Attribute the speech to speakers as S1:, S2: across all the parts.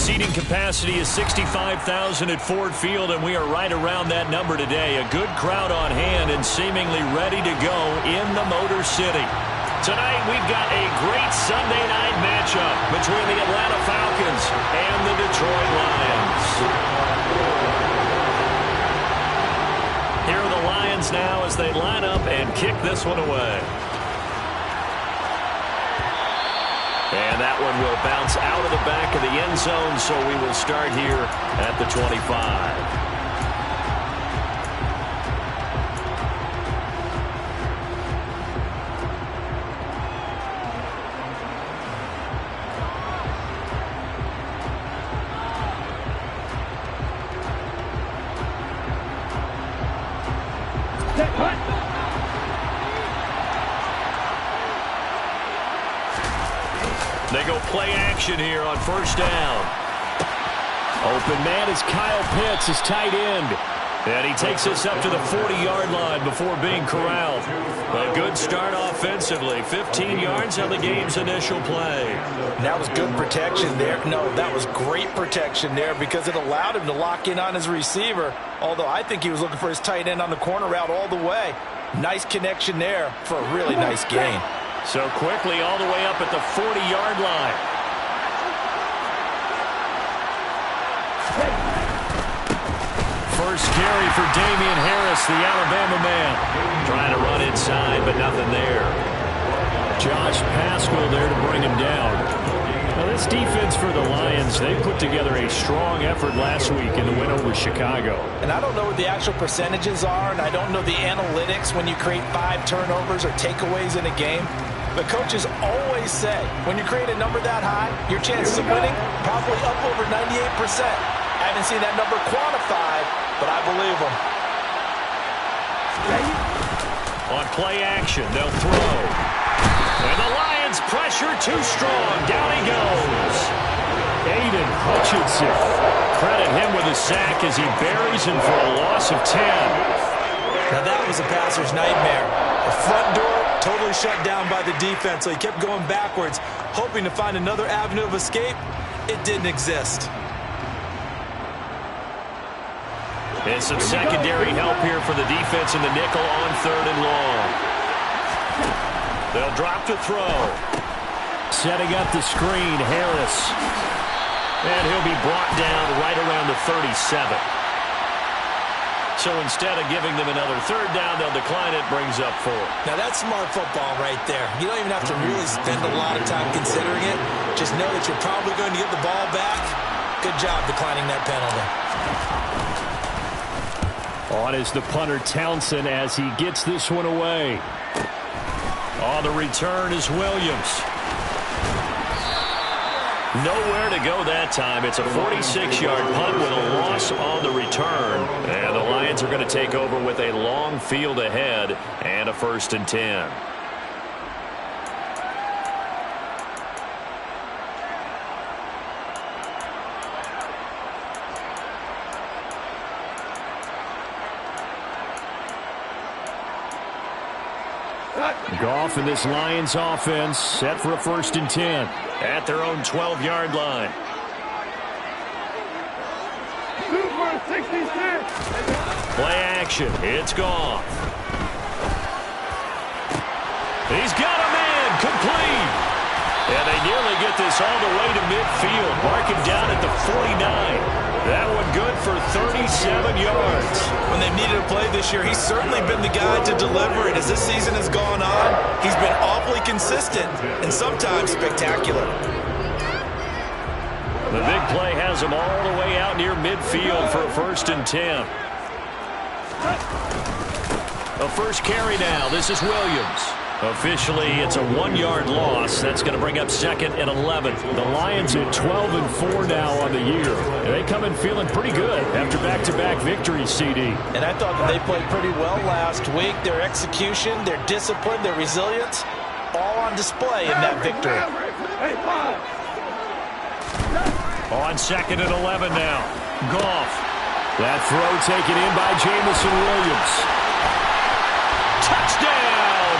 S1: Seating capacity is 65,000 at Ford Field, and we are right around that number today. A good crowd on hand and seemingly ready to go in the Motor City. Tonight, we've got a great Sunday night matchup between the Atlanta Falcons and the Detroit Lions. Here are the Lions now as they line up and kick this one away. And that one will bounce out of the back of the end zone, so we will start here at the 25. They go play action here on first down. Open man is Kyle Pitts, his tight end. And he takes us up to the 40-yard line before being corralled. A good start offensively. 15 yards on the game's initial play.
S2: That was good protection there. No, that was great protection there because it allowed him to lock in on his receiver. Although I think he was looking for his tight end on the corner route all the way. Nice connection there for a really nice gain.
S1: So quickly all the way up at the 40-yard line. First carry for Damian Harris, the Alabama man. Trying to run inside, but nothing there. Josh Paschal there to bring him down. Now this defense for the Lions, they put together a strong effort last week in the win over Chicago.
S2: And I don't know what the actual percentages are, and I don't know the analytics when you create 5 turnovers or takeaways in a game. But coaches always say, when you create a number that high, your chances of winning probably up over 98%. I haven't seen that number quantified, but I believe them.
S1: On play action, they'll throw. And the Lions pressure too strong. Down he goes. Aiden Hutchinson. Credit him with a sack as he buries him for a loss of 10.
S3: Now that was a passer's nightmare. The front door totally shut down by the defense, so he kept going backwards, hoping to find another avenue of escape. It didn't exist.
S1: And some secondary help here for the defense in the nickel on 3rd and long. They'll drop to throw. Setting up the screen, Harris. And he'll be brought down right around the 37. So instead of giving them another 3rd down, they'll decline it, brings up 4.
S3: Now that's smart football right there. You don't even have to really spend a lot of time considering it. Just know that you're probably going to get the ball back. Good job declining that penalty.
S1: On is the punter Townsend as he gets this one away. On the return is Williams. Nowhere to go that time. It's a 46-yard punt with a loss on the return. And the Lions are going to take over with a long field ahead and a 1st and 10. Goff and this Lions offense set for a 1st and 10 at their own 12-yard line. Play action. It's Goff. He's got a man. Complete. And they nearly get this all the way to midfield. Mark him down at the 49. That one good for 37 yards.
S3: When they've needed a play this year, he's certainly been the guy to deliver it. As this season has gone on, he's been awfully consistent and sometimes spectacular.
S1: The big play has him all the way out near midfield for a 1st and 10. A first carry now. This is Williams. Officially, it's a 1-yard loss. That's going to bring up 2nd and 11. The Lions at 12 and 4 now on the year. They come in feeling pretty good after back-to-back victories, CD.
S2: And I thought that they played pretty well last week. Their execution, their discipline, their resilience, all on display in that victory.
S1: On 2nd and 11 now. Goff. That throw taken in by Jamison Williams. Touchdown,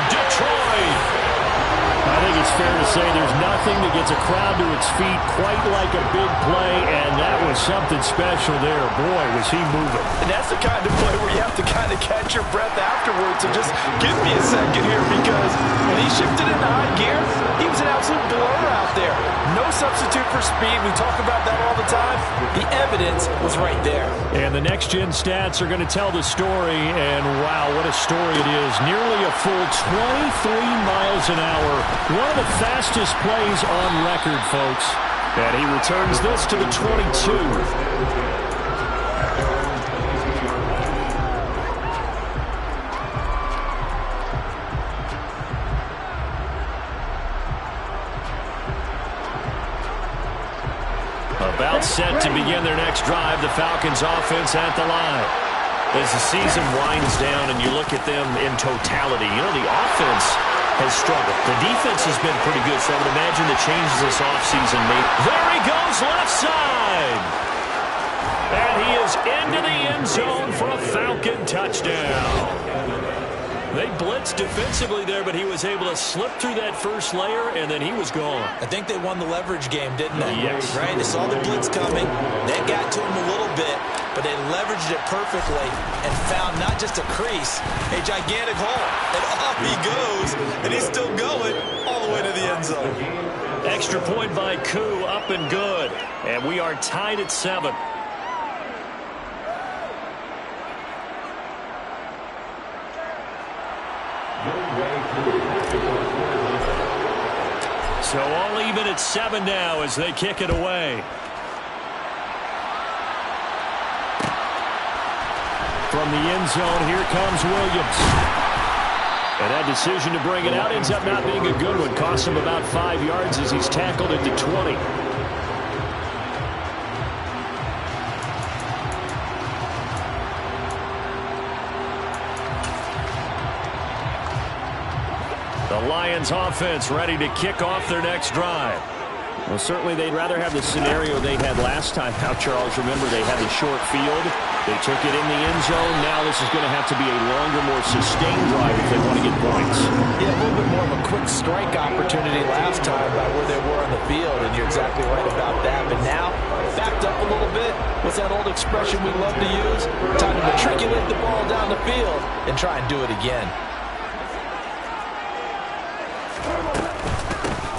S1: Detroit! A I think it's fair to say there's nothing that gets a crowd to its feet quite like a big play, and that was something special there. Boy, was he moving.
S2: And that's the kind of play where you have to kind of catch your breath afterwards. So just give me a second here, because when he shifted into high gear, he was an absolute blur out there. No substitute for speed. We talk about that all the time. The evidence was right there.
S1: And the next-gen stats are going to tell the story, and wow, what a story it is. Nearly a full 23 miles an hour. One of the fastest plays on record, folks. And he returns this to the 22. About set to begin their next drive, the Falcons offense at the line. As the season winds down and you look at them in totality, you know, the offense has struggled. The defense has been pretty good, so I would imagine the changes this offseason made. There he goes, left side. And he is into the end zone for a Falcon touchdown. They blitzed defensively there, but he was able to slip through that first layer, and then he was gone.
S3: I think they won the leverage game, didn't they?
S1: Yes.
S3: Right? They saw the blitz coming. That got to him a little bit, but they leveraged it perfectly and found not just a crease, a gigantic hole. And off he goes, and he's still going all the way to the end zone.
S1: Extra point by Koo, up and good. And we are tied at 7. So all even at 7 now as they kick it away. From the end zone, here comes Williams. And that decision to bring it out ends up not being a good one. Costs him about 5 yards as he's tackled at the 20. The Lions offense ready to kick off their next drive. Well, certainly they'd rather have the scenario they had last time out, Charles. Remember, they had the short field. They took it in the end zone. Now this is going to have to be a longer, more sustained drive if they want to get points.
S2: Yeah, a little bit more of a quick strike opportunity last time by where they were on the field, and you're exactly right about that. But now, backed up a little bit. What's that old expression we love to use? Time to matriculate the ball down the field and try and do it again.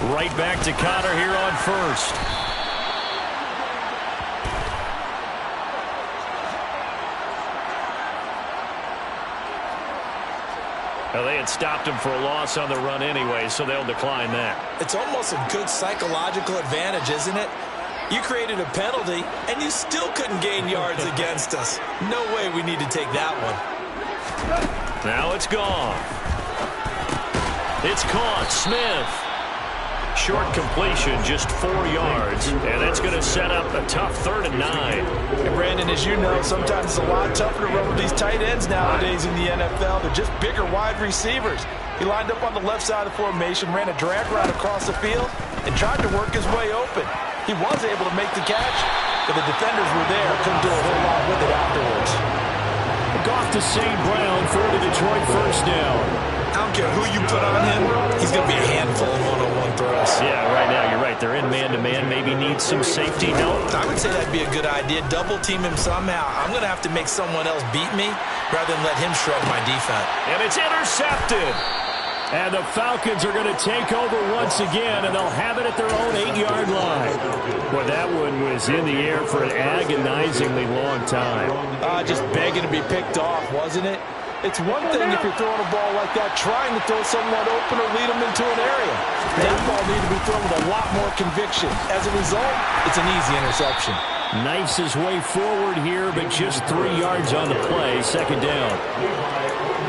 S1: Right back to Connor here on first. Well, they had stopped him for a loss on the run anyway, so they'll decline that.
S3: It's almost a good psychological advantage, isn't it? You created a penalty, and you still couldn't gain yards against us. No way we need to take that one.
S1: Now it's gone. It's caught. Smith. Short completion, just 4 yards, and that's going to set up a tough 3rd and 9.
S2: And Brandon, as you know, sometimes it's a lot tougher to run with these tight ends nowadays in the NFL. They're just bigger wide receivers. He lined up on the left side of the formation, ran a drag route across the field, and tried to work his way open. He was able to make the catch, but the defenders were there, couldn't do a whole lot with it afterwards.
S1: Goff to St. Brown for the Detroit first down.
S3: I don't care who you put on him, he's going to be a handful of one-on-one throws.
S1: Yeah, right now you're right. They're in man-to-man. Maybe needs some safety help.
S3: I would say that'd be a good idea. Double team him somehow. I'm going to have to make someone else beat me rather than let him shred my defense.
S1: And it's intercepted. And the Falcons are going to take over once again, and they'll have it at their own 8-yard line. Boy, that one was in the air for an agonizingly long time.
S2: Just begging to be picked off, wasn't it? It's one thing if you're throwing a ball like that, trying to throw someone open or lead them into an area. That ball needed to be thrown with a lot more conviction. As a result, it's an easy interception.
S1: Knifes his way forward here, but just 3 yards on the play. 2nd down.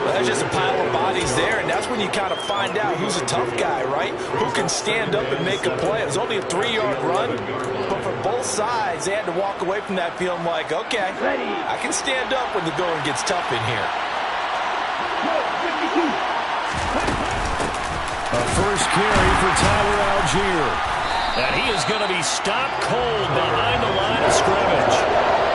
S2: Well, there's just a pile of bodies there, and that's when you kind of find out who's a tough guy, right? Who can stand up and make a play. It was only a 3-yard run, but for both sides, they had to walk away from that feeling like, okay, I can stand up when the going gets tough in here.
S1: A first carry for Tyler Algier. And he is going to be stopped cold behind the line of scrimmage.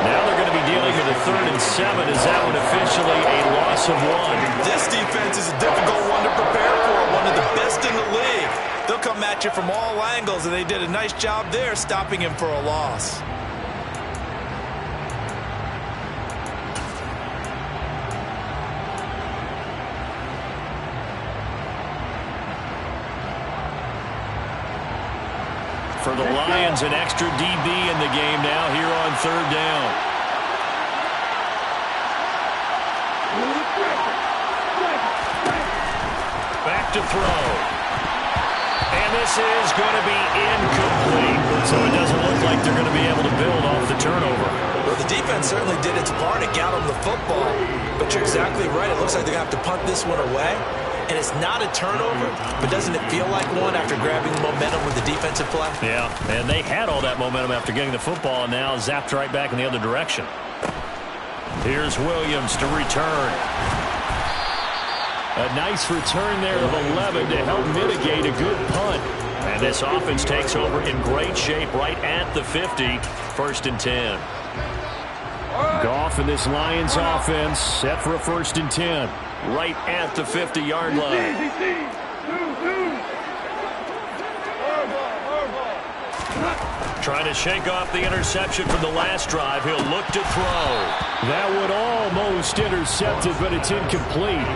S1: Now they're going to be dealing with a 3rd and 7. Is that one officially a loss of 1?
S3: This defense is a difficult one to prepare for, one of the best in the league. They'll come at you from all angles, and they did a nice job there stopping him for a loss.
S1: For the Lions, an extra DB in the game now here on third down. Back to throw. And this is going to be incomplete. So it doesn't look like they're going to be able to build off the turnover.
S3: Well, the defense certainly did its part. It got them the football. But you're exactly right. It looks like they're going to have to punt this one away. And it's not a turnover, but doesn't it feel like one after grabbing momentum with the defensive play?
S1: Yeah, and they had all that momentum after getting the football, and now zapped right back in the other direction. Here's Williams to return. A nice return there of 11 to help mitigate a good punt. And this offense takes over in great shape right at the 50, 1st and 10. Goff and this Lions offense set for a 1st and 10. Right at the 50-yard line. Trying to shake off the interception from the last drive. He'll look to throw. That would almost intercept it, but it's incomplete.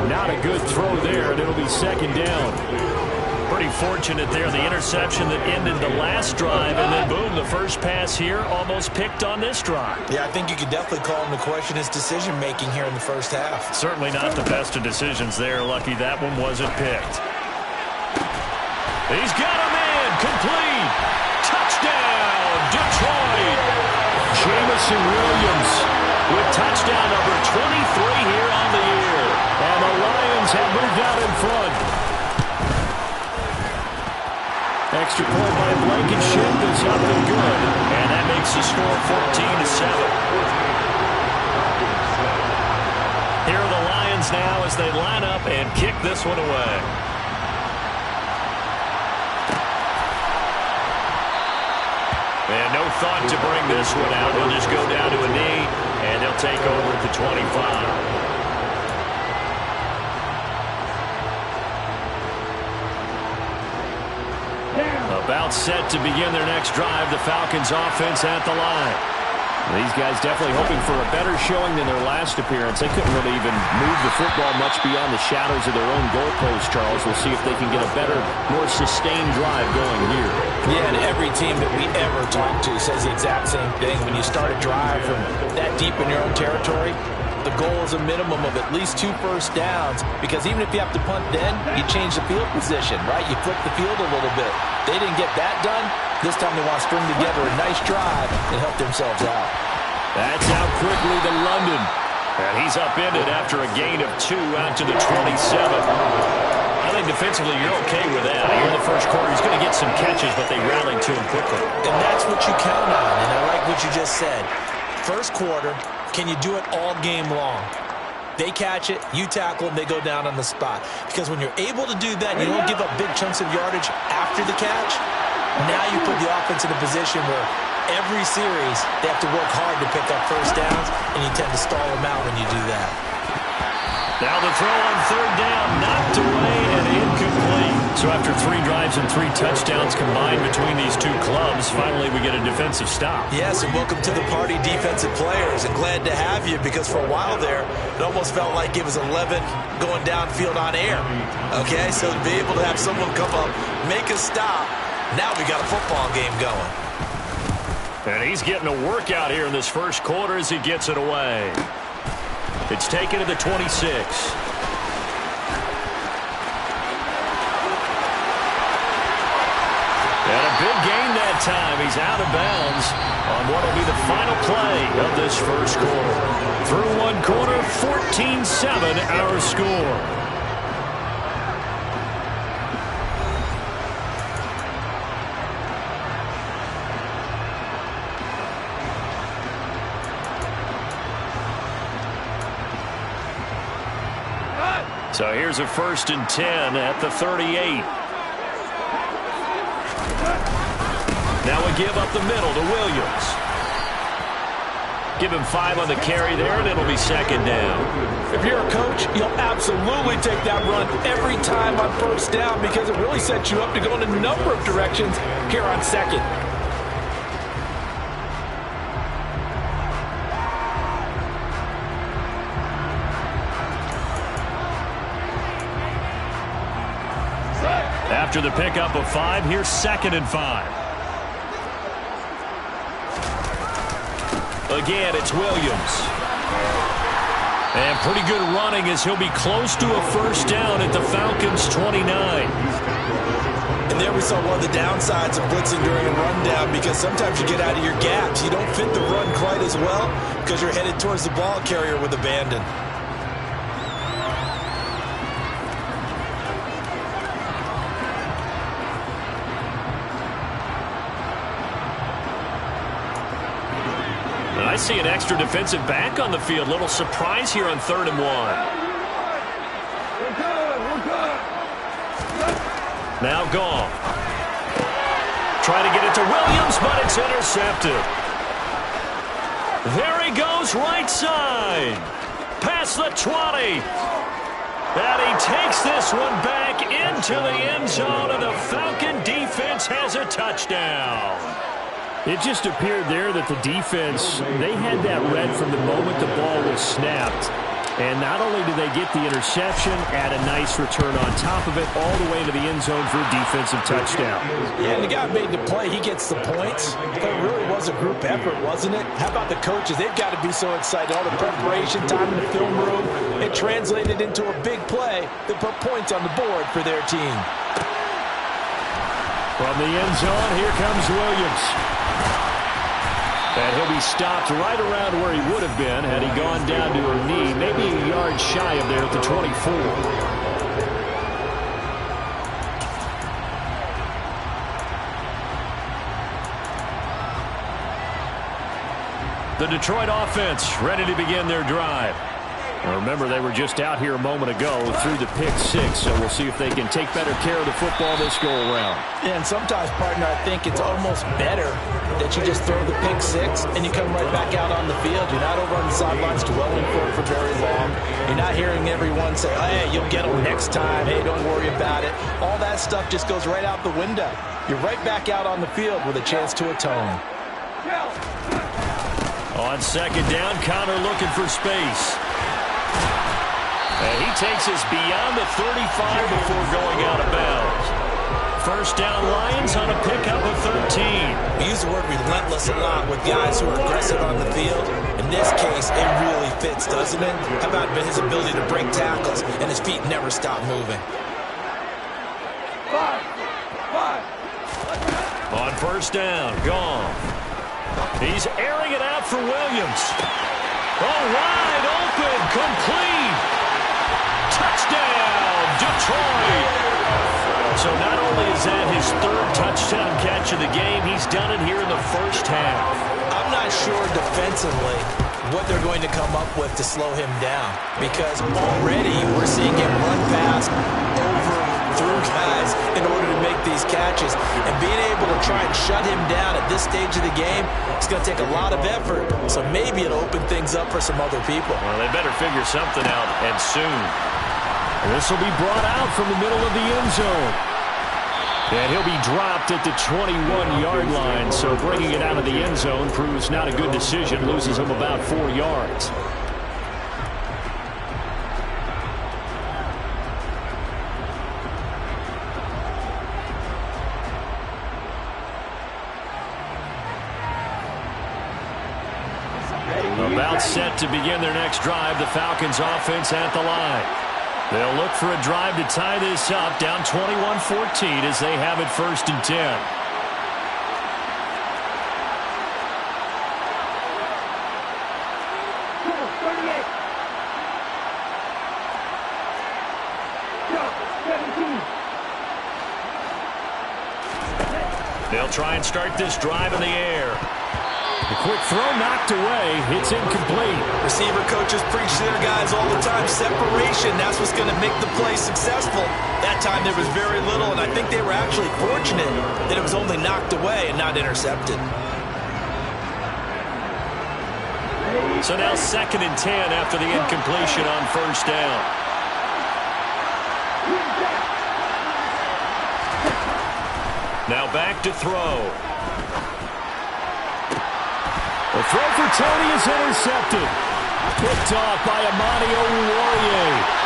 S1: Not a good throw there, and it'll be 2nd down. Pretty fortunate there, the interception that ended the last drive, and then boom, the first pass here almost picked on this drive.
S3: Yeah, I think you could definitely call him to question his decision-making here in the first half.
S1: Certainly not the best of decisions there. Lucky that one wasn't picked. He's got a man, complete. Touchdown, Detroit. Jamison Williams with touchdown number 23 here on the year. And the Lions have moved out in front. Extra point by Blankenship is up and good. And that makes the score 14-7. Here are the Lions now as they line up and kick this one away. And no thought to bring this one out. He'll just go down to a knee, and he'll take over at the 25. About set to begin their next drive, the Falcons offense at the line. These guys definitely hoping for a better showing than their last appearance. They couldn't really even move the football much beyond the shadows of their own goalpost, Charles. We'll see if they can get a better, more sustained drive going here.
S2: Yeah, and every team that we ever talk to says the exact same thing. When you start a drive from that deep in your own territory, the goal is a minimum of at least 2 first downs, because even if you have to punt then, you change the field position, right? You flip the field a little bit. They didn't get that done. This time they want to string together a nice drive and help themselves out.
S1: That's out quickly to London. And he's upended after a gain of 2 out to the 27. I think defensively you're okay with that. Here in the first quarter, he's going to get some catches, but they rallied to him quickly.
S3: And that's what you count on, and I like what you just said. First quarter, can you do it all game long? They catch it, you tackle them, they go down on the spot. Because when you're able to do that, you don't give up big chunks of yardage after the catch. Now you put the offense in a position where every series they have to work hard to pick up first downs, and you tend to stall them out when you do that.
S1: Now the throw on 3rd down, knocked away and incomplete. So after 3 drives and 3 touchdowns combined between these two clubs, finally we get a defensive stop.
S3: Yes, and welcome to the party, defensive players, and glad to have you, because for a while there, it almost felt like it was 11 going downfield on air. Okay, so to be able to have someone come up, make a stop, now we got a football game going.
S1: And he's getting a workout here in this first quarter as he gets it away. It's taken to the 26. And a big gain that time. He's out of bounds on what will be the final play of this first quarter. Through one quarter, 14-7 our score. So here's a 1st and 10 at the 38. Now we give up the middle to Williams. Give him 5 on the carry there, and it'll be second down.
S2: If you're a coach, you'll absolutely take that run every time on first down because it really sets you up to go in a number of directions here on second.
S1: After the pickup of 5, here's 2nd and 5. Again, it's Williams. And pretty good running as he'll be close to a first down at the Falcons' 29.
S3: And there we saw one of the downsides of blitzing during a rundown because sometimes you get out of your gaps. You don't fit the run quite as well because you're headed towards the ball carrier with abandon.
S1: I see an extra defensive back on the field. Little surprise here on 3rd and 1. Now Goff. Try to get it to Williams, but it's intercepted. There he goes, right side. Past the 20. And he takes this one back into the end zone, and the Falcon defense has a touchdown.
S4: It just appeared there that the defense, they had that read from the moment the ball was snapped. And not only did they get the interception, add a nice return on top of it, all the way to the end zone for a defensive touchdown.
S2: Yeah, and the guy made the play. He gets the points. But it really was a group effort, wasn't it? How about the coaches? They've got to be so excited. All the preparation, time in the film room, it translated into a big play that put points on the board for their team.
S4: From the end zone, here comes Williams. And he'll be stopped right around where he would have been had he gone down to her knee, maybe a yard shy of there at the 24. The Detroit offense ready to begin their drive. Now remember, they were just out here a moment ago through the pick-6, so we'll see if they can take better care of the football this go-around.
S2: Yeah, and sometimes, partner, I think it's almost better that you just throw the pick-6 and you come right back out on the field. You're not over on the sidelines dwelling for very long. You're not hearing everyone say, hey, you'll get them next time. Hey, don't worry about it. All that stuff just goes right out the window. You're right back out on the field with a chance to atone.
S1: On 2nd down, Connor looking for space. And he takes us beyond the 35 before going out of bounds. First down, Lions on a pickup of 13.
S3: We use the word relentless a lot with guys who are aggressive on the field. In this case, it really fits, doesn't it? How about his ability to break tackles and his feet never stop moving?
S1: On first down, gone. He's airing it out for Williams. Oh, wide open, complete. Touchdown, Detroit. So not only is that his 3rd touchdown catch of the game, he's done it here in the first half.
S3: I'm not sure defensively what they're going to come up with to slow him down because already we're seeing him run past, over, through guys in order to make these catches. And being able to try and shut him down at this stage of the game, it's going to take a lot of effort. So maybe it'll open things up for some other people.
S1: Well, they better figure something out, and soon.
S4: This will be brought out from the middle of the end zone. And he'll be dropped at the 21-yard line, so bringing it out of the end zone proves not a good decision, loses him about 4 yards. About set to begin their next drive, the Falcons offense at the line. They'll look for a drive to tie this up, down 21-14 as they have it 1st and 10. They'll try and start this drive in the air. The quick throw knocked away. It's incomplete.
S3: Receiver coaches preach to their guys all the time. Separation, that's what's going to make the play successful. That time there was very little, and I think they were actually fortunate that it was only knocked away and not intercepted.
S1: So now 2nd and 10 after the incompletion on first down. Now back to throw.
S4: The throw for Tony is intercepted. Picked off by Amani Oruwariye.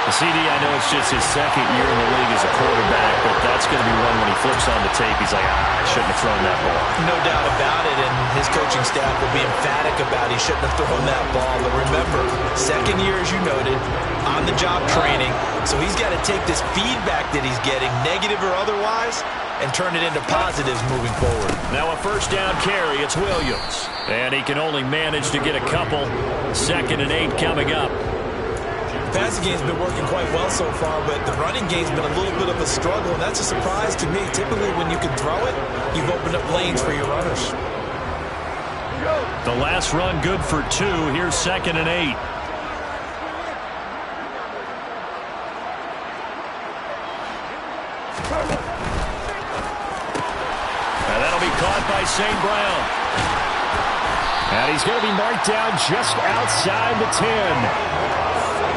S1: CD, I know it's just his 2nd year in the league as a quarterback, but that's going to be one when he flips on the tape. He's like, I shouldn't have thrown that ball.
S3: No doubt about it, and his coaching staff will be emphatic about he shouldn't have thrown that ball. But remember, 2nd year, as you noted, on-the-job training, so he's got to take this feedback that he's getting, negative or otherwise, and turn it into positives moving forward.
S1: Now a first down carry. It's Williams. And he can only manage to get a couple. 2nd and 8 coming up.
S3: The passing game's been working quite well so far, but the running game's been a little bit of a struggle, and that's a surprise to me. Typically, when you can throw it, you've opened up lanes for your runners.
S1: The last run good for 2. Here's 2nd and 8. And that'll be caught by St. Brown.
S4: And he's going to be marked down just outside the 10.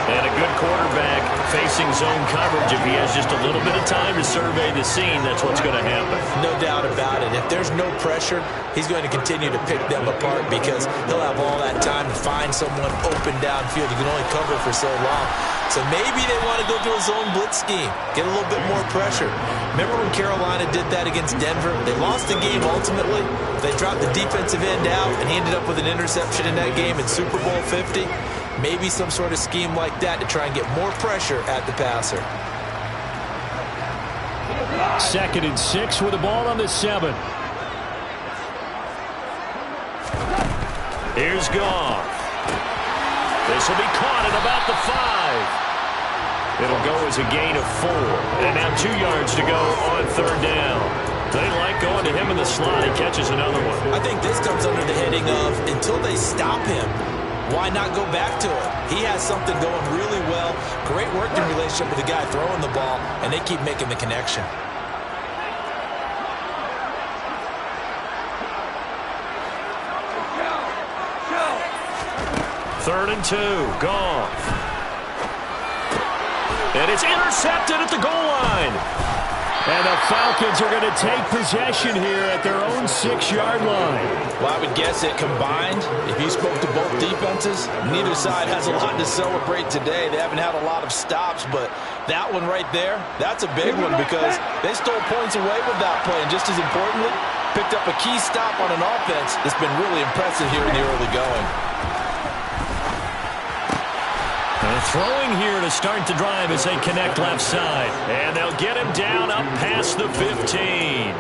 S1: And a good quarterback facing zone coverage. If he has just a little bit of time to survey the scene, that's what's going to happen.
S3: No doubt about it. If there's no pressure, he's going to continue to pick them apart because he'll have all that time to find someone open downfield. You can only cover for so long. So maybe they want to go to a zone blitz scheme, get a little bit more pressure. Remember when Carolina did that against Denver? They lost the game ultimately. They dropped the defensive end out, and he ended up with an interception in that game in Super Bowl 50. Maybe some sort of scheme like that to try and get more pressure at the passer.
S4: 2nd and 6 with the ball on the 7.
S1: Here's Goff. This will be caught at about the 5. It'll go as a gain of 4. And now 2 yards to go on 3rd down. They like going to him in the slot. He catches another one.
S3: I think this comes under the heading of until they stop him, why not go back to it? He has something going really well. Great working relationship with the guy throwing the ball, and they keep making the connection.
S1: Third and 2. Goff. And it's intercepted at the goal line.
S4: And the Falcons are going to take possession here at their own 6-yard line.
S2: Well, I would guess it combined. If you spoke to both defenses, neither side has a lot to celebrate today. They haven't had a lot of stops, but that one right there, that's a big one because they stole points away with that play. And just as importantly, picked up a key stop on an offense that's been really impressive here in the early going.
S1: Throwing here to start the drive as they connect left side. And they'll get him down up past the 15.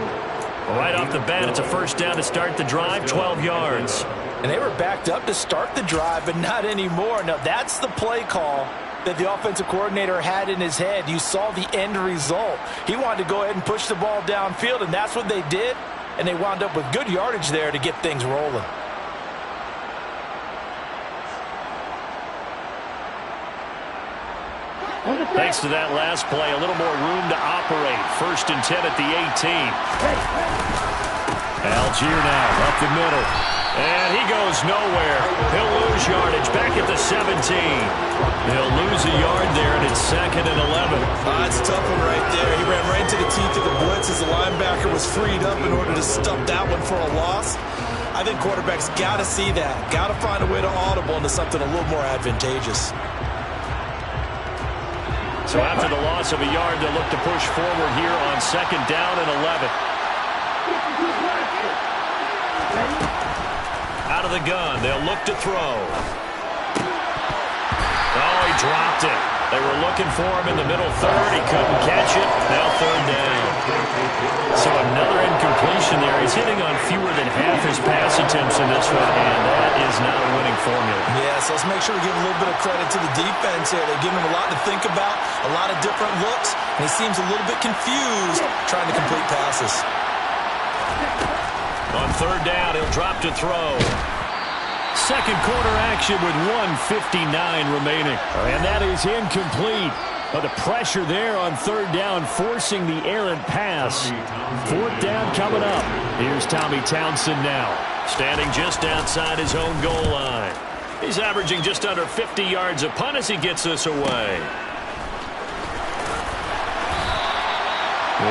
S1: Right off the bat, it's a first down to start the drive, 12 yards.
S2: And they were backed up to start the drive, but not anymore. Now, that's the play call that the offensive coordinator had in his head. You saw the end result. He wanted to go ahead and push the ball downfield, and that's what they did. And they wound up with good yardage there to get things rolling.
S1: Thanks to that last play, a little more room to operate. 1st and 10 at the 18. Algier now up the middle. And he goes nowhere. He'll lose yardage back at the 17. He'll lose a yard there, and it's 2nd and 11.
S3: That's a tough one right there. He ran right into the teeth of the blitz as the linebacker was freed up in order to stop that one for a loss. I think quarterbacks got to see that. Got to find a way to audible into something a little more advantageous.
S1: So after the loss of a yard, they'll look to push forward here on 2nd down and 11. Out of the gun, they'll look to throw. Oh, he dropped it. They were looking for him in the middle third. He couldn't catch it. Now 3rd down. So another incompletion there. He's hitting on fewer than half his pass attempts in this one, and that is not a winning formula.
S3: Yeah, so let's make sure we give a little bit of credit to the defense here. They've given him a lot to think about, a lot of different looks, and he seems a little bit confused trying to complete passes.
S1: On 3rd down, he'll drop to throw.
S4: Second quarter action with 1:59 remaining. And that is incomplete. But the pressure there on third down, forcing the errant pass. Fourth down coming up. Here's Tommy Townsend now, standing just outside his own goal line. He's averaging just under 50 yards a punt as he gets this away.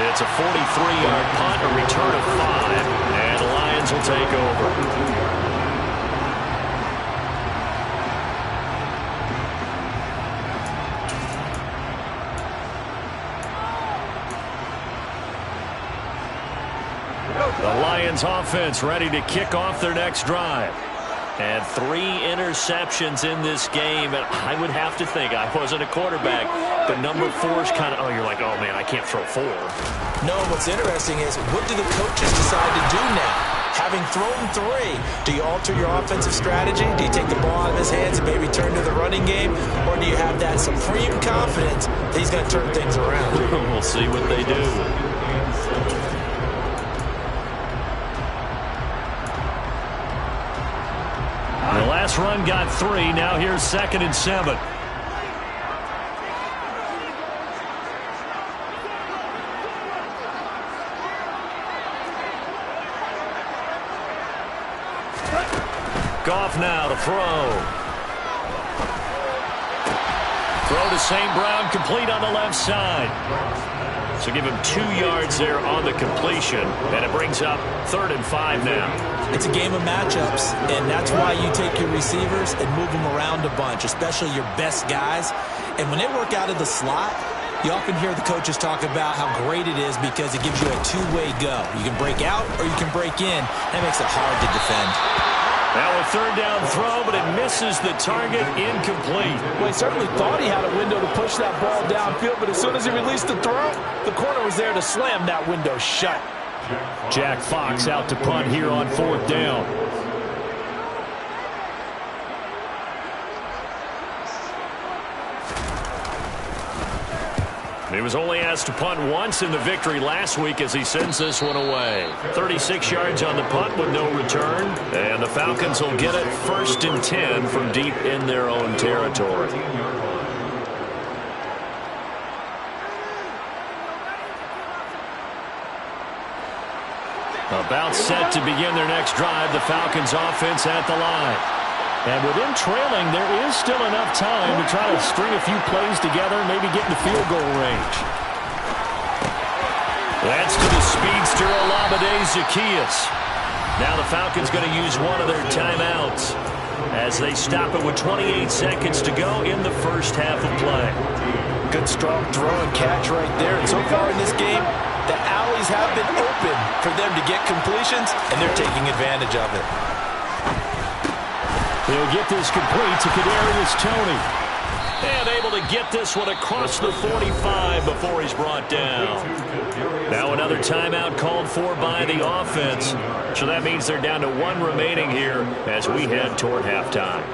S4: It's a 43-yard punt, a return of 5, and the Lions will take over. The Lions offense ready to kick off their next drive. And 3 interceptions in this game. And I would have to think, I wasn't a quarterback, but number 4 is kind of, you're like, oh, man, I can't throw 4.
S3: No, what's interesting is, what do the coaches decide to do now? Having thrown 3, do you alter your offensive strategy? Do you take the ball out of his hands and maybe turn to the running game? Or do you have that supreme confidence that he's going to turn things around?
S1: We'll see what they do. The last run got 3. Now here's 2nd and 7. Goff now to throw. Throw to St. Brown, complete on the left side. So give him 2 yards there on the completion, and it brings up 3rd and 5 now.
S3: It's a game of matchups, and that's why you take your receivers and move them around a bunch, especially your best guys. And when they work out of the slot, you often hear the coaches talk about how great it is because it gives you a 2-way go. You can break out or you can break in. That makes it hard to defend.
S1: Now a 3rd down throw, but it misses the target, incomplete.
S2: Well, he certainly thought he had a window to push that ball downfield, but as soon as he released the throw, the corner was there to slam that window shut.
S4: Jack Fox out to punt here on 4th down.
S1: He was only asked to punt once in the victory last week as he sends this one away. 36 yards on the punt with no return. And the Falcons will get it 1st and 10 from deep in their own territory. About set to begin their next drive, the Falcons offense at the line. And with him trailing, there is still enough time to try to string a few plays together and maybe get in the field goal range. That's to the speedster, Olamide Zaccheaus. Now the Falcons going to use one of their timeouts as they stop it with 28 seconds to go in the first half of play.
S2: Good strong throw and catch right there. And so far in this game, the alleys have been open for them to get completions, and they're taking advantage of it.
S4: He'll get this complete to Kadarius Toney.
S1: And able to get this one across the 45 before he's brought down. Now another timeout called for by the offense. So that means they're down to 1 remaining here as we head toward halftime.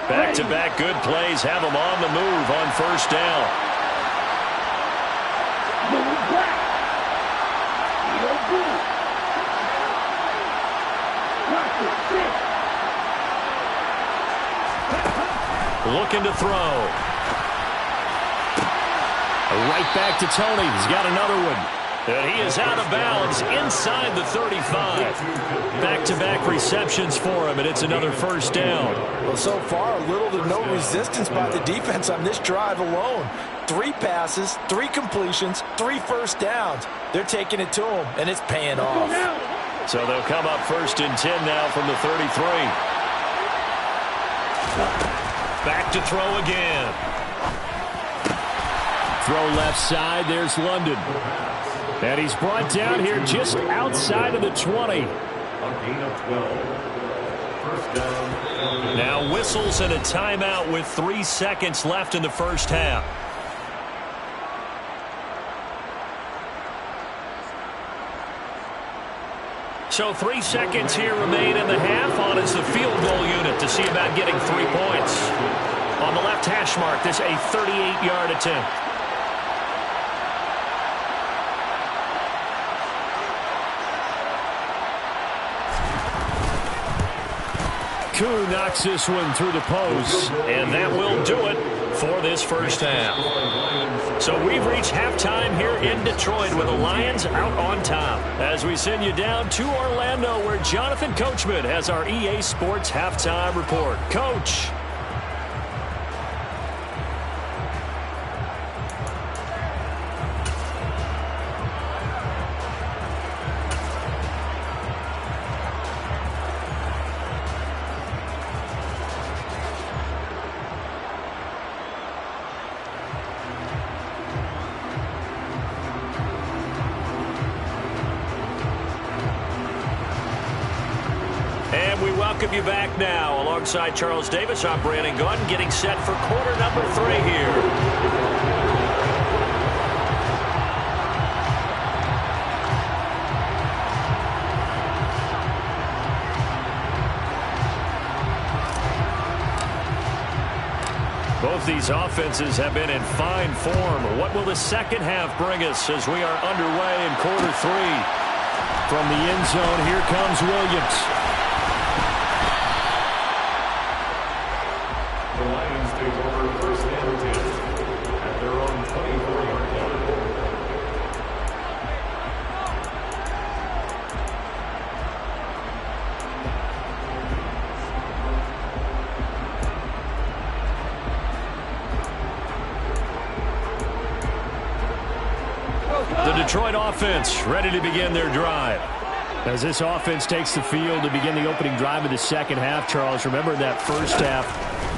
S1: Back-to-back good plays have them on the move on 1st down. Looking to throw.
S4: Right back to Toney. He's got another one.
S1: And he is out of bounds inside the 35. Back-to-back receptions for him, and it's another 1st down.
S2: Well, so far, little to no resistance by the defense on this drive alone. 3 passes, 3 completions, 3 first downs. They're taking it to him, and it's paying off.
S1: So they'll come up 1st and 10 now from the 33. Back to throw again.
S4: Throw left side. There's London. And he's brought down here just outside of the 20.
S1: Now whistles and a timeout with 3 seconds left in the first half. So 3 seconds here remain in the half. On is the field goal unit to see about getting 3 points. On the left hash mark, this a 38-yard attempt.
S4: Koo knocks this one through the post.
S1: And that will do it for this first half. So we've reached halftime here in Detroit with the Lions out on top. As we send you down to Orlando, where Jonathan Coachman has our EA Sports halftime report. Coach. You back now alongside Charles Davis. I'm Brandon Gunn, getting set for quarter number 3 here. Both these offenses have been in fine form. What will the second half bring us as we are underway in quarter 3?
S4: From the end zone, here comes Williams.
S1: Detroit offense ready to begin their drive.
S4: As this offense takes the field to begin the opening drive of the second half, Charles, remember that first half,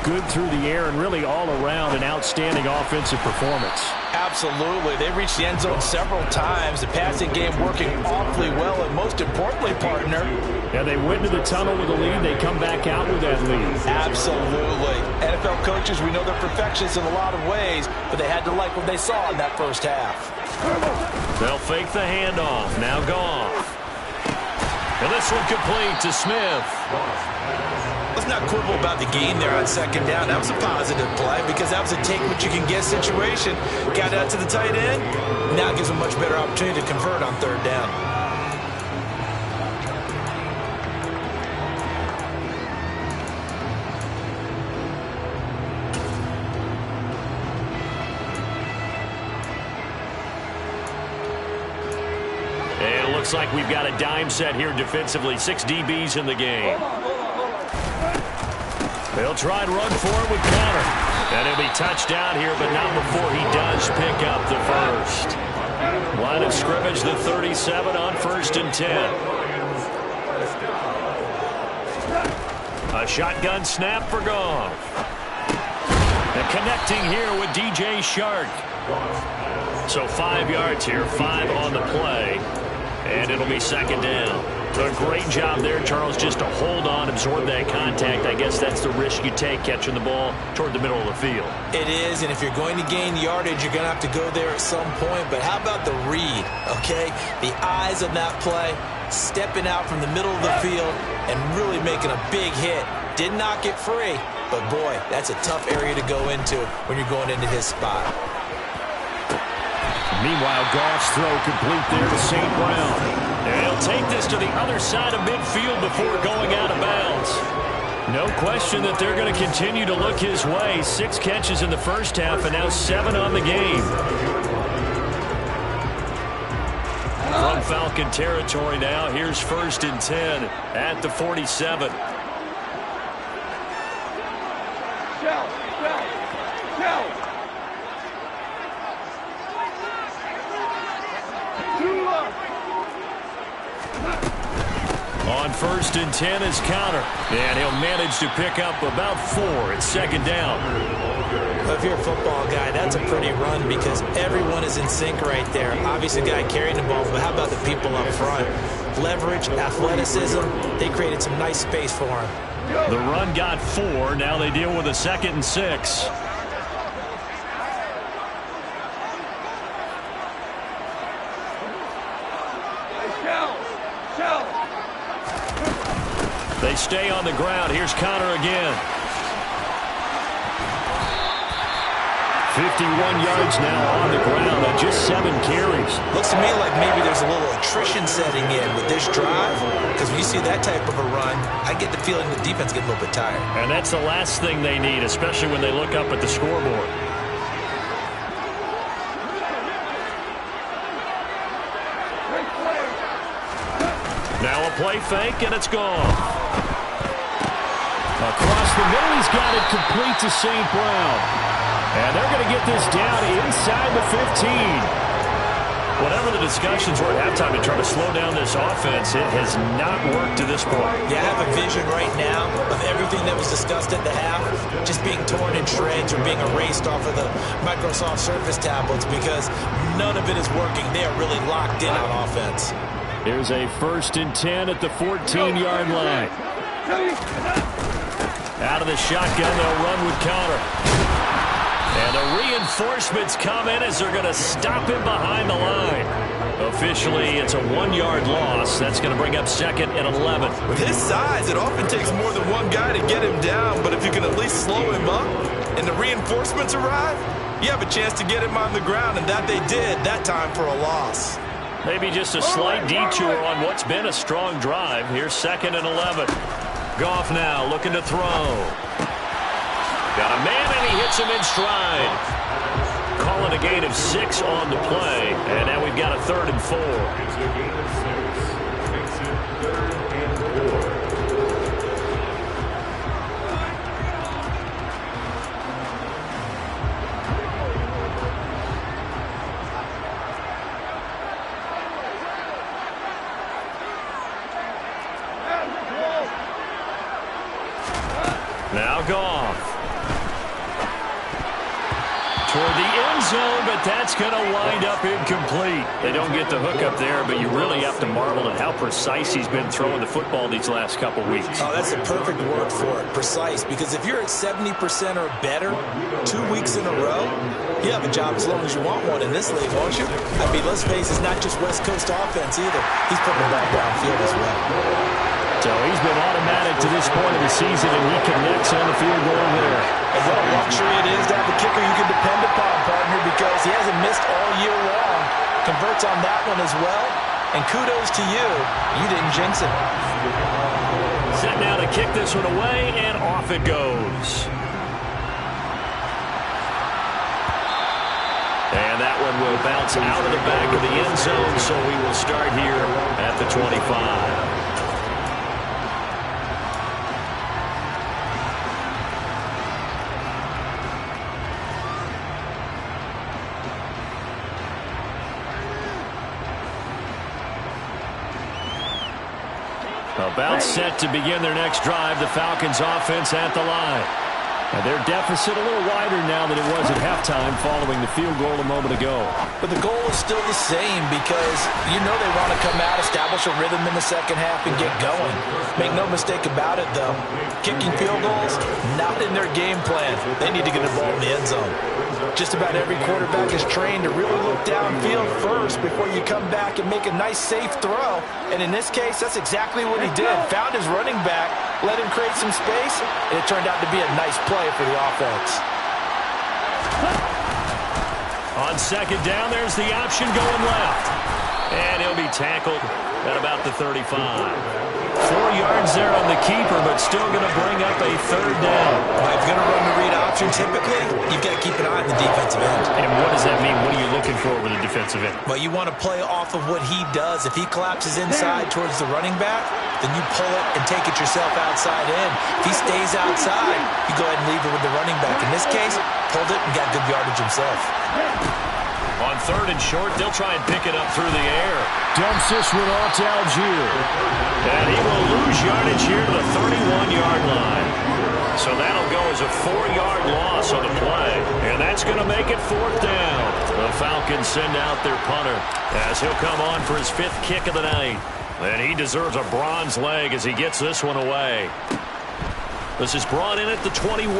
S4: good through the air and really all around an outstanding offensive performance.
S2: Absolutely. They reached the end zone several times. The passing game working awfully well, and most importantly, partner.
S4: Yeah, they went to the tunnel with a lead. They come back out with that lead.
S2: Absolutely. NFL coaches, we know they're perfectionists in a lot of ways, but they had to like what they saw in that first half.
S1: They'll fake the handoff. Now Goff. And this one complete to Smith.
S3: Let's not quibble about the game there on second down. That was a positive play because that was a take-what-you-can-get situation. Got out to the tight end. Now it gives them a much better opportunity to convert on third down.
S1: Looks like we've got a dime set here defensively. 6 DBs in the game. They'll try and run for it with Conner. And he'll be touched down here, but not before he does pick up the first. Line of scrimmage, the 37 on 1st and 10. A shotgun snap for Goff. And connecting here with DJ Shark. So 5 yards here, 5 on the play. And it'll be second down. A great job there, Charles, just to hold on, absorb that contact. I guess that's the risk you take catching the ball toward the middle of the field.
S3: It is, and if you're going to gain yardage, you're going to have to go there at some point. But how about the read, okay? The eyes of that play, stepping out from the middle of the field and really making a big hit. Did not get free, but boy, that's a tough area to go into when you're going into his spot.
S4: Meanwhile, Goff's throw complete there to St. Brown.
S1: And he'll take this to the other side of midfield before going out of bounds.
S4: No question that they're going to continue to look his way. 6 catches in the first half and now 7 on the game.
S1: From Falcon territory now, here's 1st and 10 at the 47. On 1st and 10 is Conner. And he'll manage to pick up about 4. It's second down.
S3: If you're a football guy, that's a pretty run because everyone is in sync right there. Obviously, the guy carrying the ball, but how about the people up front? Leverage, athleticism, they created some nice space for him.
S1: The run got 4. Now they deal with a 2nd and 6. They stay on the ground. Here's Conner again.
S4: 51 yards now on the ground on just 7 carries.
S3: Looks to me like maybe there's a little attrition setting in with this drive, because when you see that type of a run, I get the feeling the defense gets a little bit tired.
S4: And that's the last thing they need, especially when they look up at the scoreboard. Now a play fake, and it's gone. Across the middle, he's got it complete to St. Brown. And they're going to get this down inside the 15. Whatever the discussions were at halftime to try to slow down this offense, it has not worked to this point.
S3: Yeah, I have a vision right now of everything that was discussed at the half just being torn in shreds or being erased off of the Microsoft Surface tablets, because none of it is working. They are really locked in on offense.
S4: Here's a 1st and 10 at the 14-yard line. Out of the shotgun, they'll run with counter. And the reinforcements come in as they're going to stop him behind the line. Officially, it's a 1-yard loss. That's going to bring up 2nd and 11.
S3: With his size, it often takes more than one guy to get him down, but if you can at least slow him up and the reinforcements arrive, you have a chance to get him on the ground, and that they did that time for a loss.
S4: Maybe just a slight detour on what's been a strong drive. Here's 2nd and 11. Goff now looking to throw. Got a man, and he hits him in stride. Calling a gain of 6 on the play, and now we've got a 3rd and 4. Now Goff. Toward the end zone, but that's going to wind up incomplete. They don't get the hook up there, but you really have to marvel at how precise he's been throwing the football these last couple weeks.
S3: Oh, that's the perfect word for it, precise, because if you're at 70% or better 2 weeks in a row, you have a job as long as you want one in this league, won't you? I mean, let's face it, it's not just West Coast offense either. He's putting the ball downfield as well.
S4: So he's been automatic to this point of the season, and he connects on the field goal there.
S2: And what a luxury it is to have a kicker you can depend upon, partner, because he hasn't missed all year long. Converts on that one as well. And kudos to you. You didn't jinx it.
S4: Set now to kick this one away, and off it goes. And that one will bounce out of the back of the end zone, so we will start here at the 25. About set to begin their next drive. The Falcons offense at the line. And their deficit a little wider now than it was at halftime following the field goal a moment ago.
S2: But the goal is still the same, because you know they want to come out, establish a rhythm in the second half, and get going. Make no mistake about it, though. Kicking field goals, not in their game plan. They need to get the ball in the end zone. Just about every quarterback is trained to really look downfield first before you come back and make a nice, safe throw. And in this case, that's exactly what he did. Found his running back, let him create some space, and it turned out to be a nice play for the offense.
S4: On second down, there's the option going left. And he'll be tackled at about the 35. 4 yards there on the keeper, but still going to bring up a 3rd down.
S3: Well, if you're going to run the read option, typically, you've got to keep an eye on the defensive end.
S4: And what does that mean? What are you looking for with the defensive end?
S3: Well, you want to play off of what he does. If he collapses inside towards the running back, then you pull it and take it yourself outside in. If he stays outside, you go ahead and leave it with the running back. In this case, pulled it and got good yardage himself.
S4: On 3rd and short, they'll try and pick it up through the air. Dumps this one off to Algier. And he will lose yardage here to the 31-yard line. So that'll go as a 4-yard loss on the play. And that's going to make it 4th down. The Falcons send out their punter as he'll come on for his 5th kick of the night. And he deserves a bronze leg as he gets this one away. This is brought in at the 21.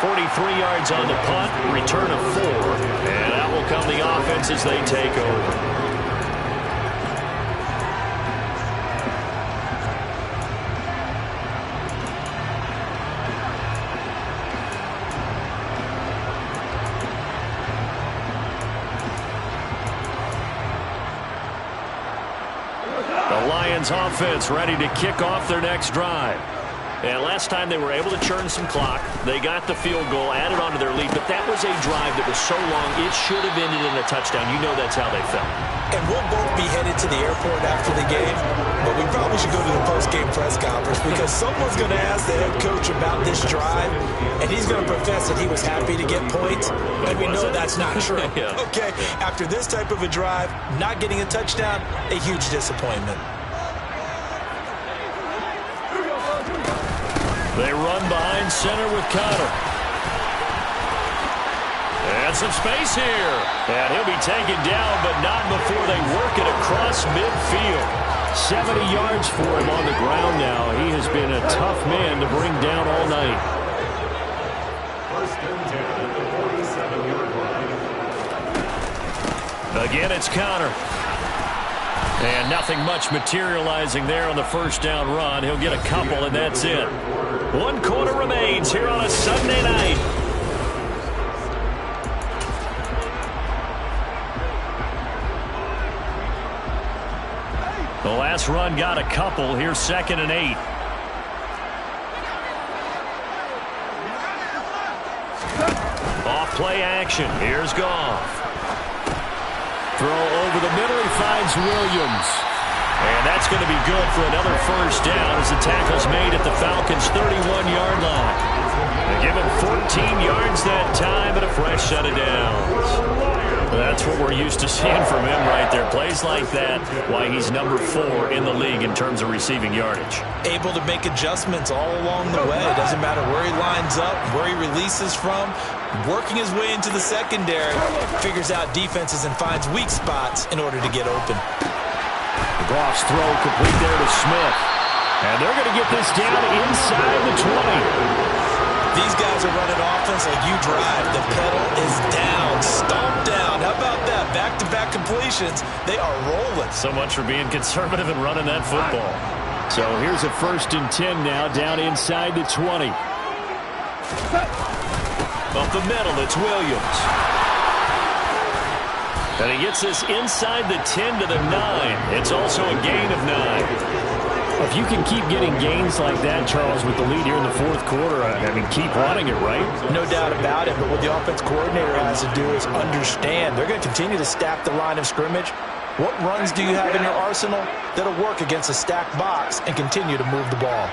S4: 43 yards on the punt, return of 4. And out will come the offense as they take over.
S1: Lions offense ready to kick off their next drive. And last time they were able to churn some clock. They got the field goal, added on to their lead, but that was a drive that was so long it should have ended in a touchdown. You know that's how they felt.
S3: And we'll both be headed to the airport after the game, but we probably should go to the post-game press conference because someone's going to ask the head coach about this drive, and he's going to profess that he was happy to get points, and we know that's not true.
S1: Yeah.
S3: Okay, after this type of a drive, not getting a touchdown, a huge disappointment.
S1: They run behind center with Connor. And some space here. And he'll be taken down, but not before they work it across midfield.
S4: 70 yards for him on the ground now. He has been a tough man to bring down all night.
S1: Again, it's Connor. And nothing much materializing there on the first down run. He'll get a couple, and that's it. 1 quarter remains here on a Sunday night. The last run got a couple. Here's 2nd and 8. Off play action. Here's Goff. Throw over the middle. He finds Williams. And that's going to be good for another first down as the tackle's made at the Falcons' 31-yard line. They give him 14 yards that time and a fresh set of downs. That's what we're used to seeing from him right there. Plays like that, why he's number 4 in the league in terms of receiving yardage.
S3: Able to make adjustments all along the way. It doesn't matter where he lines up, where he releases from. Working his way into the secondary, figures out defenses and finds weak spots in order to get open.
S4: Goff's throw complete there to Smith. And they're going to get this down inside the 20.
S3: These guys are running offense like you drive. The pedal is down, stomped down. How about that? Back-to-back completions. They are rolling.
S1: So much for being conservative and running that football.
S4: So here's a 1st and 10 now, down inside the 20.
S1: Up the middle, it's Williams. And he gets this inside the 10 to the 9. It's also a gain of 9.
S4: If you can keep getting gains like that, Charles, with the lead here in the 4th quarter, I mean, keep running it, right?
S2: No doubt about it, but what the offense coordinator has to do is understand they're going to continue to stack the line of scrimmage. What runs do you have in your arsenal that'll work against a stacked box and continue to move the ball?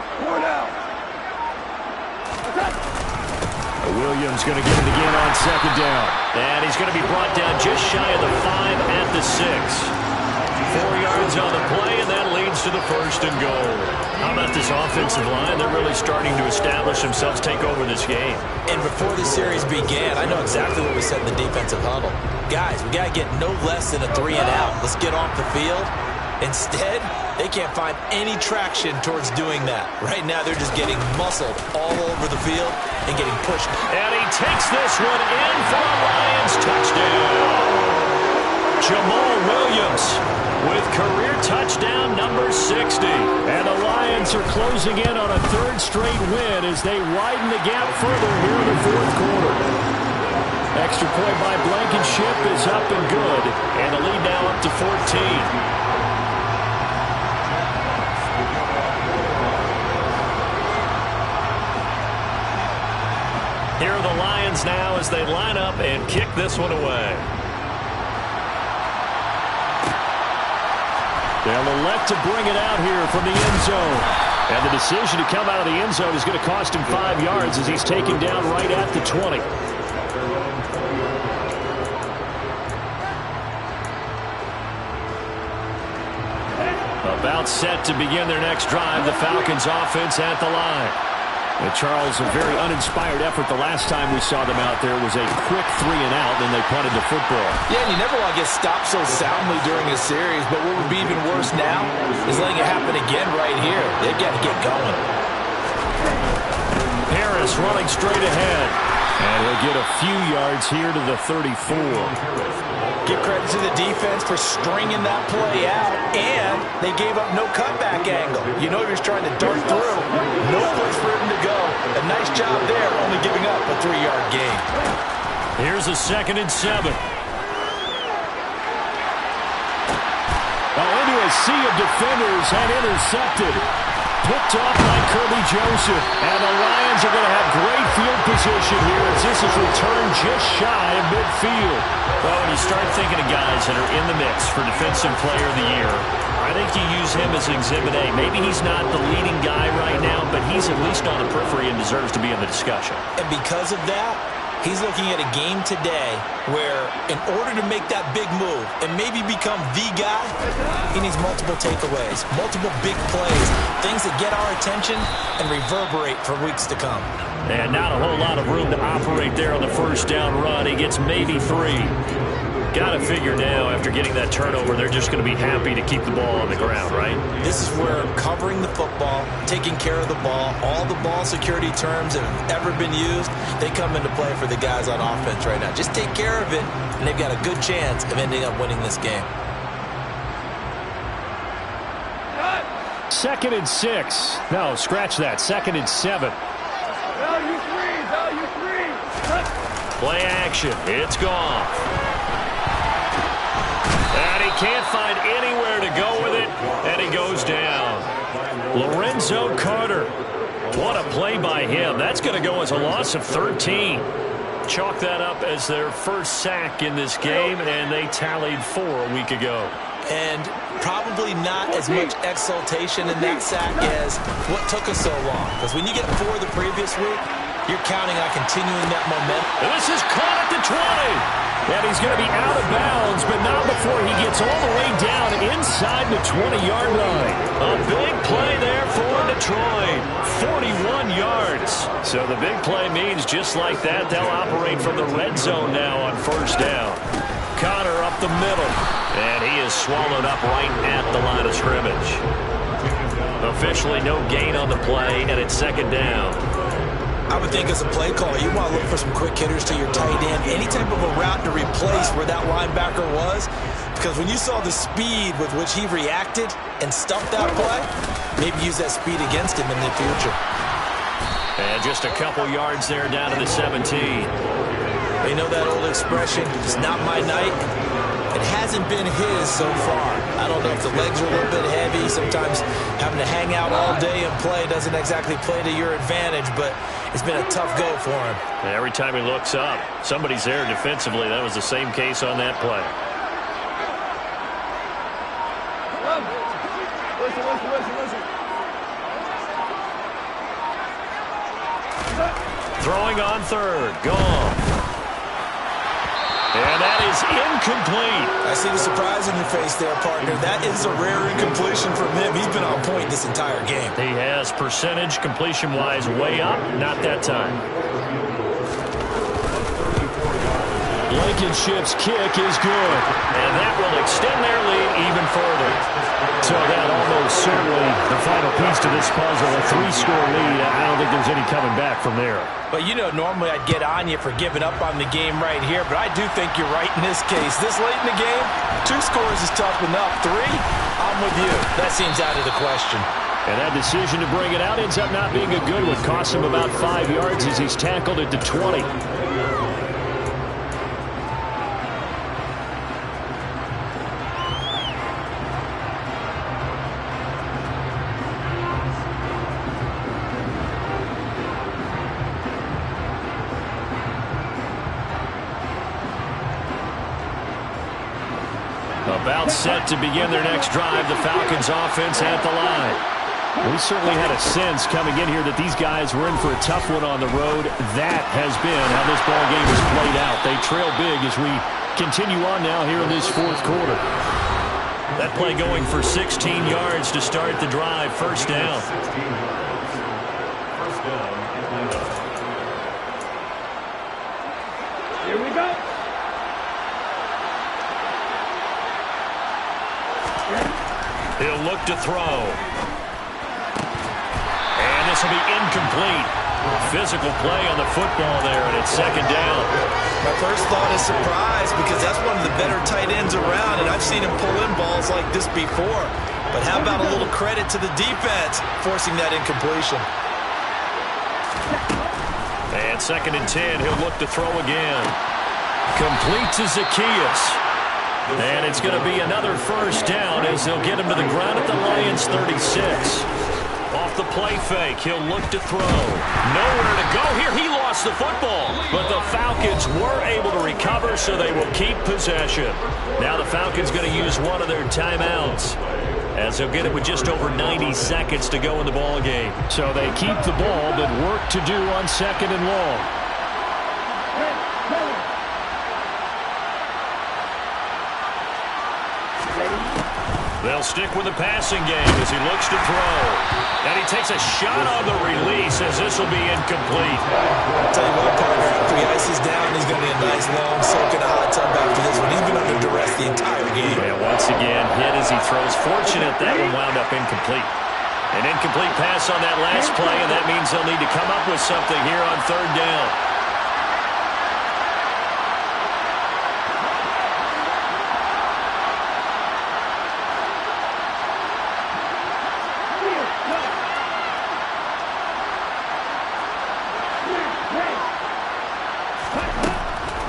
S4: Williams going to get it again on 2nd down.
S1: And he's going to be brought down just shy of the 5 at the 6. 4 yards on the play, and that leads to the 1st and goal. How about this offensive line? They're really starting to establish themselves, take over this game.
S3: And before the series began, I know exactly what we said in the defensive huddle. Guys, we got to get no less than a 3 and out. Let's get off the field. Instead, they can't find any traction towards doing that. Right now, they're just getting muscled all over the field and getting pushed.
S1: And he takes this one in for a Lions touchdown. Jamal Williams with career touchdown number 60.
S4: And the Lions are closing in on a 3rd straight win as they widen the gap further here in the 4th quarter. Extra point by Blankenship is up and good.
S1: And the lead now up to 14. Here are the Lions now as they line up and kick this one away.
S4: They'll elect to bring it out here from the end zone. And the decision to come out of the end zone is going to cost him 5 yards as he's taken down right at the 20.
S1: About set to begin their next drive, the Falcons offense at the line.
S4: And Charles, a very uninspired effort. The last time we saw them out there was a quick 3 and out, then they punted the football.
S2: Yeah, and you never want to get stopped so soundly during a series, but what would be even worse now is letting it happen again right here. They've got to get going.
S1: Harris running straight ahead.
S4: And he'll get a few yards here to the 34.
S2: Give credit to the defense for stringing that play out, and they gave up no cutback angle. You know he was trying to dart through. No place for him to go. A nice job there, only giving up a 3-yard gain.
S1: Here's a 2nd and 7.
S4: Oh, into a a sea of defenders and intercepted. Picked off by Kirby Joseph. And the Lions are going to have great field position here as this is returned just shy of midfield.
S1: Well, when you start thinking of guys that are in the mix for Defensive Player of the Year, I think you use him as Exhibit A. Maybe he's not the leading guy right now, but he's at least on the periphery and deserves to be in the discussion.
S3: And because of that, he's looking at a game today where in order to make that big move and maybe become the guy, he needs multiple takeaways, multiple big plays, things that get our attention and reverberate for weeks to come.
S1: And not a whole lot of room to operate there on the first down run. He gets maybe 3. Got to figure now, after getting that turnover, they're just going to be happy to keep the ball on the ground, right?
S3: This is where covering the football, taking care of the ball, all the ball security terms that have ever been used, they come into play for the guys on offense right now. Just take care of it, and they've got a good chance of ending up winning this game.
S4: 2nd and 6. No, scratch that. 2nd and 7.
S1: Play action. It's gone. And he can't find anywhere to go with it, and he goes down. Lorenzo Carter. What a play by him. That's going to go as a loss of 13. Chalk that up as their first sack in this game, and they tallied 4 a week ago.
S3: And probably not as much exultation in that sack as what took us so long. Because when you get 4 the previous week, you're counting on continuing that momentum.
S1: And this is caught at the 20.
S4: And he's going to be out of bounds, but not before he gets all the way down inside the 20-yard line.
S1: A big play there for Detroit. 41 yards. So the big play means just like that, they'll operate from the red zone now on first down. Connor up the middle. And he is swallowed up right at the line of scrimmage. Officially no gain on the play, and it's 2nd down.
S3: I would think as a play caller, you want to look for some quick hitters to your tight end. Any type of a route to replace where that linebacker was. Because when you saw the speed with which he reacted and stuffed that play, maybe use that speed against him in the future.
S1: And just a couple yards there down to the 17.
S3: You know that old expression, it's not my night. It hasn't been his so far. I don't know if the legs are a little bit heavy. Sometimes having to hang out all day and play doesn't exactly play to your advantage, but it's been a tough go for him.
S1: And every time he looks up, somebody's there defensively. That was the same case on that play. Throwing on 3rd. Gone. And that is incomplete.
S3: I see the surprise in your face there, partner. That is a rare incompletion from him. He's been on point this entire game.
S1: He has percentage completion-wise way up. Not that time.
S4: Blankenship's kick is good.
S1: And that will extend their lead even further.
S4: So that almost certainly the final piece to this puzzle, a 3-score lead. I don't think there's any coming back from there.
S2: But, you know, normally I'd get on you for giving up on the game right here, but I do think you're right in this case. This late in the game, 2 scores is tough enough. 3, I'm with you. That seems out of the question.
S4: And that decision to bring it out ends up not being a good one. Costs him about 5 yards as he's tackled at the 20.
S1: About set to begin their next drive, the Falcons offense at the line.
S4: We certainly had a sense coming in here that these guys were in for a tough one on the road. That has been how this ball game has played out. They trail big as we continue on now here in this 4th quarter.
S1: That play going for 16 yards to start the drive. First down.
S5: Here we go.
S1: He'll look to throw. And this will be incomplete. Physical play on the football there, and it's 2nd down.
S3: My first thought is surprise because that's one of the better tight ends around, and I've seen him pull in balls like this before. But how about a little credit to the defense forcing that incompletion?
S1: And 2nd and 10, he'll look to throw again. Complete to Zacchaeus. And it's going to be another first down as they'll get him to the ground at the Lions 36. Off the play fake, he'll look to throw. Nowhere to go here. He lost the football. But the Falcons were able to recover, so they will keep possession. Now the Falcons going to use one of their timeouts, as they'll get it with just over 90 seconds to go in the ball game.
S4: So they keep the ball, but work to do on 2nd and long.
S1: They'll stick with the passing game as he looks to throw. And he takes a shot on the release as this will be incomplete.
S3: I'll tell you what, partner, after he ices down, he's going to be a nice long soak in a hot tub after this one. He's been under duress the entire game.
S1: And once again, hit as he throws. Fortunate that one wound up incomplete. An incomplete pass on that last play, and that means they'll need to come up with something here on 3rd down.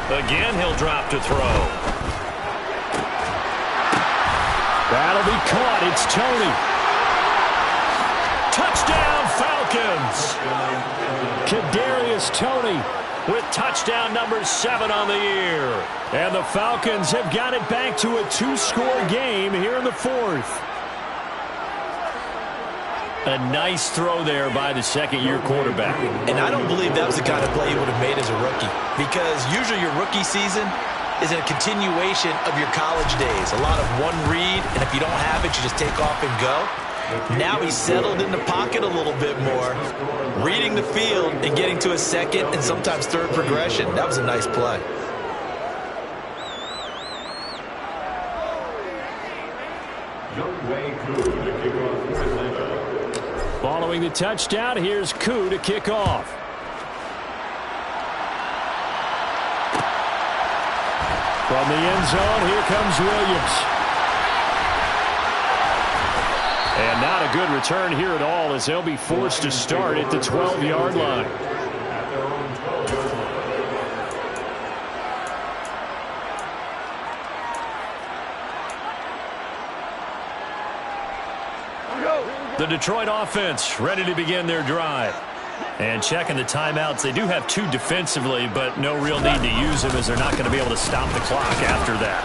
S1: Again, he'll drop to throw.
S4: That'll be caught. It's Tony.
S1: Touchdown, Falcons!
S4: Kadarius Toney
S1: With touchdown number 7 on the year.
S4: And the Falcons have got it back to a 2-score game here in the 4th.
S1: A nice throw there by the second-year quarterback.
S3: And I don't believe that was the kind of play he would have made as a rookie, because usually your rookie season is a continuation of your college days. A lot of one read, and if you don't have it, you just take off and go. Now he's settled in the pocket a little bit more, reading the field and getting to a second and sometimes third progression. That was a nice play.
S4: Following the touchdown, here's Koo to kick off. From the end zone, here comes Williams. And not a good return here at all, as they'll be forced to start at the 12-yard line.
S1: The Detroit offense ready to begin their drive. And checking the timeouts, they do have 2 defensively, but no real need to use them as they're not going to be able to stop the clock after that.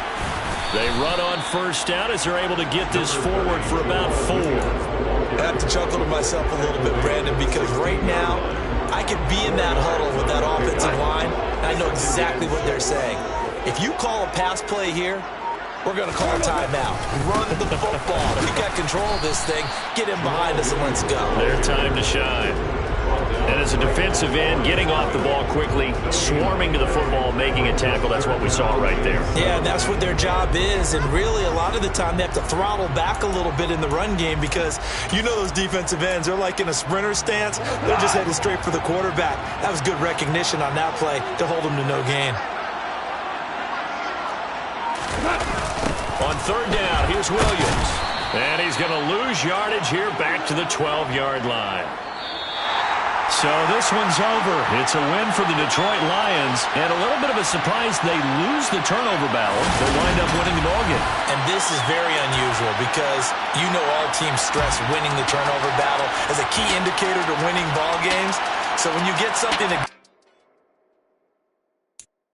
S1: They run on first down as they're able to get this forward for about 4.
S3: I have to chuckle to myself a little bit, Brandon, because right now I could be in that huddle with that offensive line, and I know exactly what they're saying. If you call a pass play here, we're going to call a timeout. Run the football. We got control of this thing. Get in behind us and let's go.
S1: Their time to shine. And as a defensive end, getting off the ball quickly, swarming to the football, making a tackle, that's what we saw right there.
S3: Yeah, and that's what their job is. And really, a lot of the time, they have to throttle back a little bit in the run game because you know those defensive ends, they're like in a sprinter stance. They're just headed straight for the quarterback. That was good recognition on that play to hold them to no gain.
S1: On third down, here's Williams. And he's going to lose yardage here back to the 12-yard line. So this one's over. It's a win for the Detroit Lions. And a little bit of a surprise, they lose the turnover battle. They wind up winning the ball game.
S3: And this is very unusual because you know all teams stress winning the turnover battle as a key indicator to winning ball games. So when you get something that